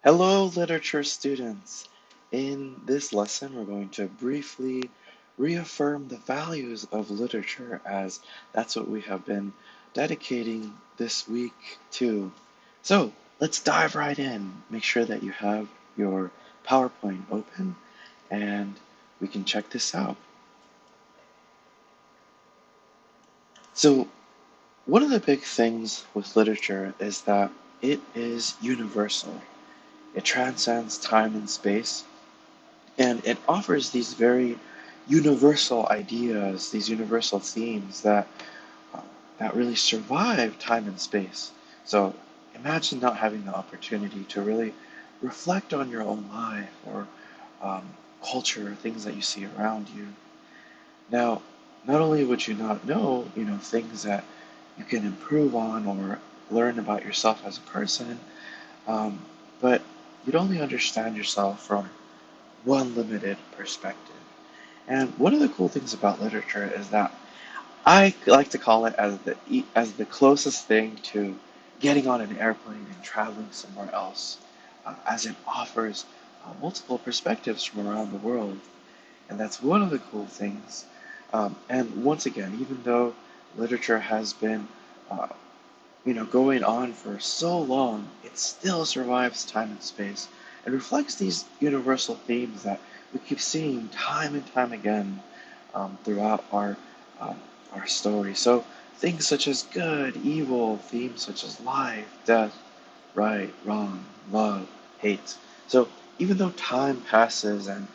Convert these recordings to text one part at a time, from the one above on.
Hello, literature students. In this lesson, we're going to briefly reaffirm the values of literature as that's what we have been dedicating this week to. So let's dive right in. Make sure that you have your PowerPoint open and we can check this out. So, one of the big things with literature is that it is universal. It transcends time and space. And it offers these very universal ideas, these universal themes uh, that really survive time and space. So imagine not having the opportunity to really reflect on your own life or um, culture, things that you see around you. Now, not only would you not know, things that you can improve on or learn about yourself as a person, um, but you'd only understand yourself from one limited perspective. And one of the cool things about literature is that I like to call it as the closest thing to getting on an airplane and traveling somewhere else, as it offers multiple perspectives from around the world, and that's one of the cool things. And once again, even though literature has been, uh, going on for so long, it still survives time and space and reflects these universal themes that we keep seeing time and time again throughout um, our story. So things such as good, evil, themes such as life, death, right, wrong, love, hate. So even though time passes and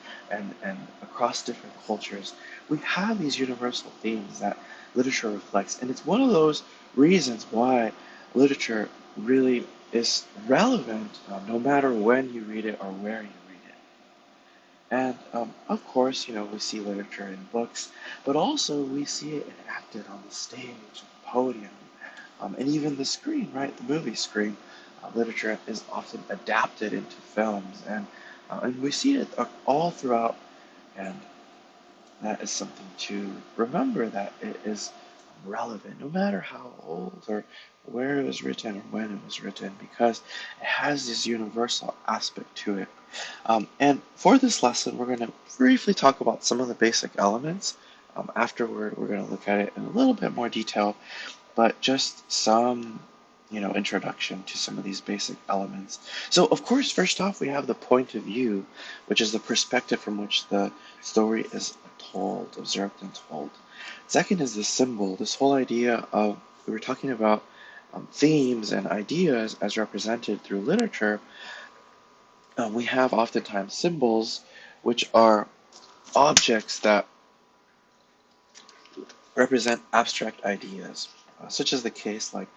across different cultures, we have these universal themes that literature reflects. And it's one of those reasons why literature really is relevant no matter when you read it or where you read it. And of course, we see literature in books, but also we see it enacted on the stage, the podium, and even the screen, right? The movie screen. Literature is often adapted into films, and we see it all throughout. And that is something to remember that it is relevant, no matter how old or where it was written or when it was written, because it has this universal aspect to it. And for this lesson, we're going to briefly talk about some of the basic elements. Afterward, we're going to look at it in a little bit more detail, but just some, introduction to some of these basic elements. So, of course, first off, we have the point of view, which is the perspective from which the story is told, observed, and told. Second is the symbol, this whole idea of, we were talking about themes and ideas as represented through literature. We have oftentimes symbols, which are objects that represent abstract ideas, such as the case like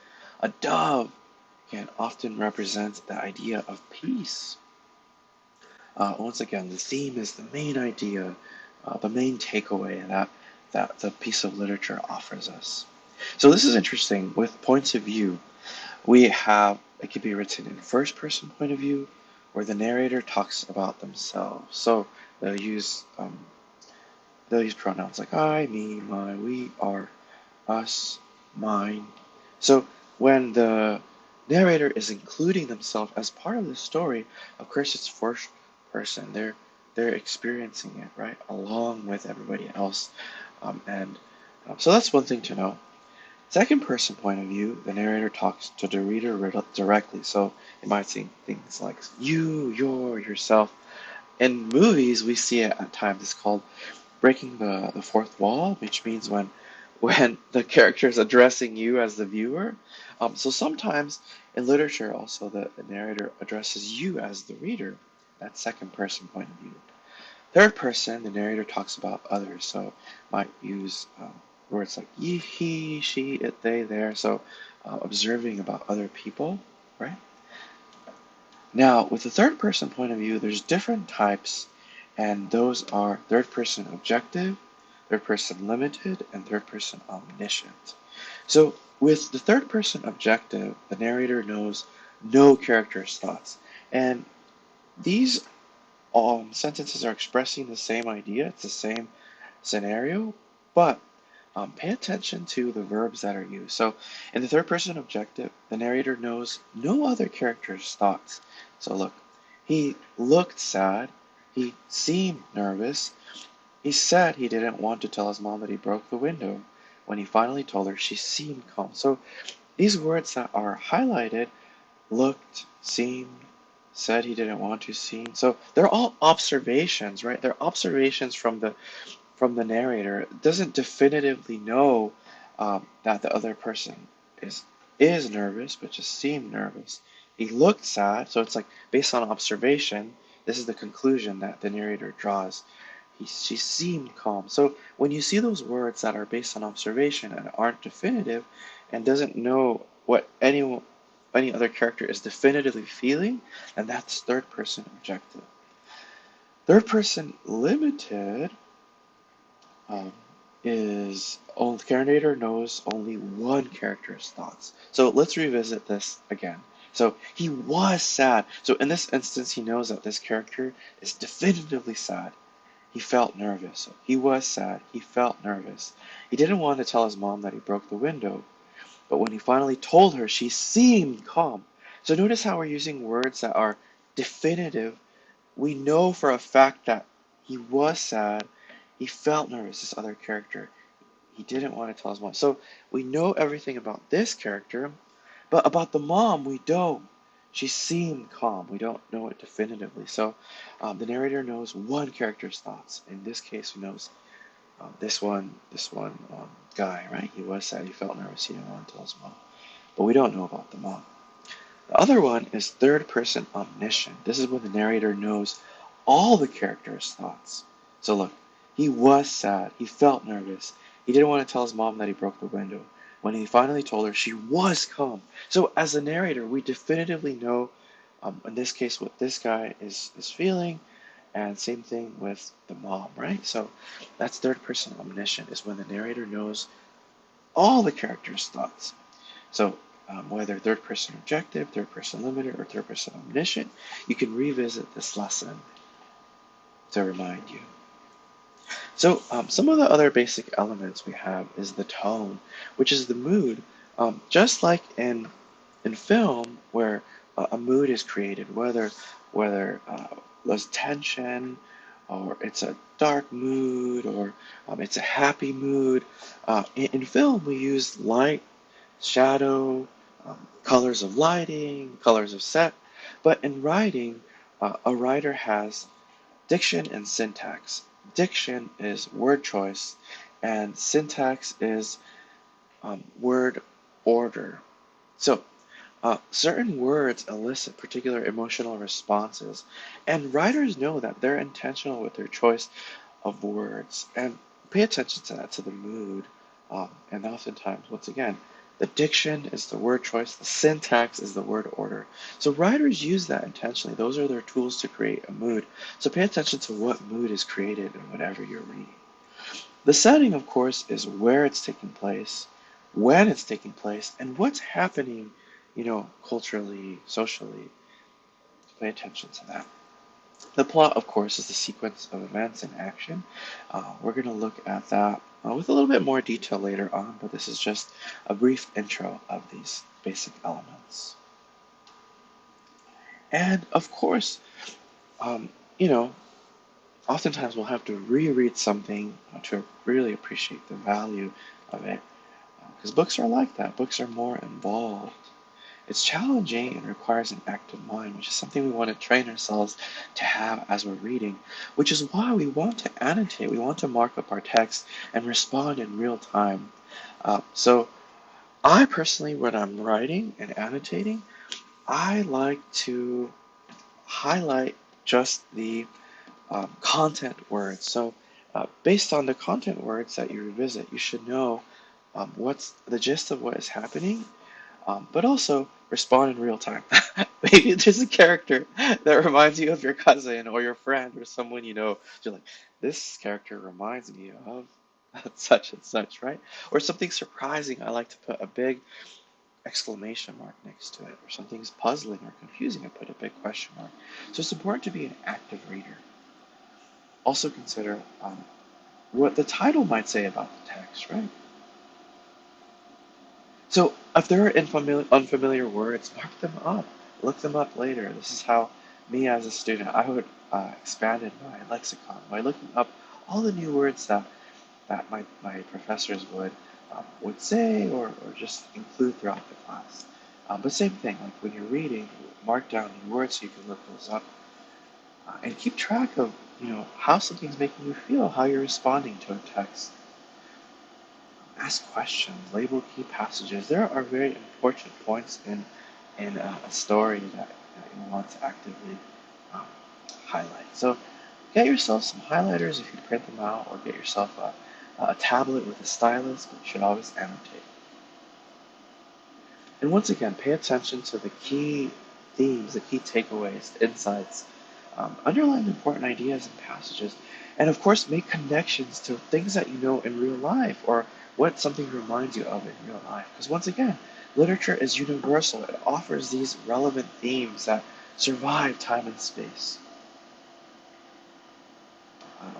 a dove can often represent the idea of peace. Once again, the theme is the main idea, the main takeaway that the piece of literature offers us. So this is interesting. With points of view, we have it could be written in first person point of view, where the narrator talks about themselves. So they'll use um, they'll use pronouns like I, me, my, we, our, us, mine. So when the narrator is including themselves as part of the story, of course it's first person. They're experiencing it, right, along with everybody else. And so that's one thing to know. Second person point of view, the narrator talks to the reader directly. So it might say things like you, your, yourself. In movies, we see it at times. It's called breaking the fourth wall, which means when the character is addressing you as the viewer. So sometimes in literature, also the narrator addresses you as the reader. That's second person point of view. Third person, the narrator talks about others. So might use words like ye, he, she, it, they, there. So observing about other people, right? Now, with the third person point of view, there's different types, and those are third person objective, third person limited, and third person omniscient. So, with the third person objective, the narrator knows no character's thoughts. And these sentences are expressing the same idea, it's the same scenario, but pay attention to the verbs that are used. So, in the third person objective, the narrator knows no other character's thoughts. So, look. He looked sad. He seemed nervous. He said he didn't want to tell his mom that he broke the window. When he finally told her, she seemed calm. So these words that are highlighted, looked, seemed, said he didn't want to, seem. So they're all observations, right? They're observations from the narrator. It doesn't definitively know that the other person is is nervous, but just seemed nervous. He looked sad, so it's like based on observation. This is the conclusion that the narrator draws. She seemed calm. So when you see those words that are based on observation and aren't definitive, and doesn't know what any other character is definitively feeling, and that's third person objective. Third person limited um, is the narrator knows only one character's thoughts. So let's revisit this again. So he was sad. So in this instance, he knows that this character is definitively sad. He felt nervous. So he was sad. He felt nervous. He didn't want to tell his mom that he broke the window, but when he finally told her, she seemed calm. So notice how we're using words that are definitive. We know for a fact that he was sad. He felt nervous, this other character. He didn't want to tell his mom. So we know everything about this character, but about the mom, we don't. She seemed calm. We don't know it definitively. So the narrator knows one character's thoughts. In this case, he knows this one guy, right? He was sad. He felt nervous. He didn't want to tell his mom. But we don't know about the mom. The other one is third person omniscient. This is when the narrator knows all the character's thoughts. So look, he was sad. He felt nervous. He didn't want to tell his mom that he broke the window. When he finally told her, she was calm. So as a narrator, we definitively know, in this case, what this guy is feeling, and same thing with the mom, right? So that's third person omniscient, is when the narrator knows all the character's thoughts. So whether third person objective, third person limited, or third person omniscient, you can revisit this lesson to remind you. So some of the other basic elements we have is the tone, which is the mood. Just like in film, where a mood is created, whether there's tension, or it's a dark mood, or it's a happy mood. In film, we use light, shadow, colors of lighting, colors of set. But in writing, a writer has diction and syntax. Diction is word choice, and syntax is word order. So, certain words elicit particular emotional responses, and writers know that they're intentional with their choice of words and pay attention to that, to the mood. And oftentimes, once again, the diction is the word choice, the syntax is the word order. So writers use that intentionally. Those are their tools to create a mood. So pay attention to what mood is created in whatever you're reading. The setting, of course, is where it's taking place, when it's taking place, and what's happening, culturally, socially. Pay attention to that. The plot, of course, is the sequence of events and action. We're going to look at that with a little bit more detail later on, but this is just a brief intro of these basic elements. And of course, um, you know, oftentimes we'll have to reread something to really appreciate the value of it, because books are like that. Books are more involved. It's challenging and requires an active mind, which is something we want to train ourselves to have as we're reading, which is why we want to annotate, we want to mark up our text and respond in real time. So I personally, when I'm writing and annotating, I like to highlight just the content words. So based on the content words that you revisit, you should know what's the gist of what is happening, but also respond in real time. Maybe there's a character that reminds you of your cousin or your friend or someone you know. You're like, this character reminds me of such and such, right? Or something surprising. I like to put a big exclamation mark next to it. Or something's puzzling or confusing, I put a big question mark. So it's important to be an active reader. Also consider what the title might say about the text, right? So if there are unfamiliar words, mark them up. Look them up later. This is how Me as a student, I would expand my lexicon by looking up all the new words that my professors would say or just include throughout the class. But same thing, like when you're reading, mark down new words so you can look those up and keep track of how something's making you feel, how you're responding to a text. Ask questions, label key passages. There are very important points in a story that you want to actively um, highlight. So get yourself some highlighters if you print them out, or get yourself a tablet with a stylus, but you should always annotate. And once again, pay attention to the key themes, the key takeaways, the insights, underline important ideas and passages, and of course, make connections to things that you know in real life or what something reminds you of in real life. Because once again, literature is universal. It offers these relevant themes that survive time and space.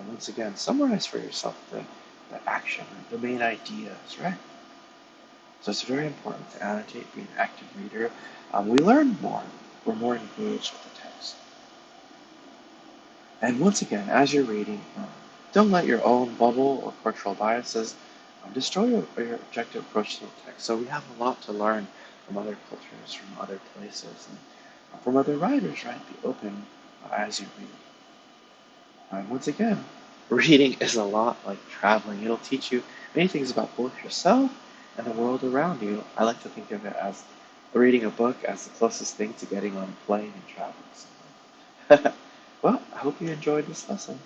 Once again, summarize for yourself the action, the main ideas, right? So it's very important to annotate, be an active reader. We learn more. We're more engaged with the text. And once again, as you're reading, don't let your own bubble or cultural biases destroy your objective approach to the text. So we have a lot to learn from other cultures, from other places, and from other writers, right? Be open as you read. And once again, reading is a lot like traveling. It'll teach you many things about both yourself and the world around you. I like to think of it as reading a book as the closest thing to getting on a plane and traveling somewhere. Well, I hope you enjoyed this lesson.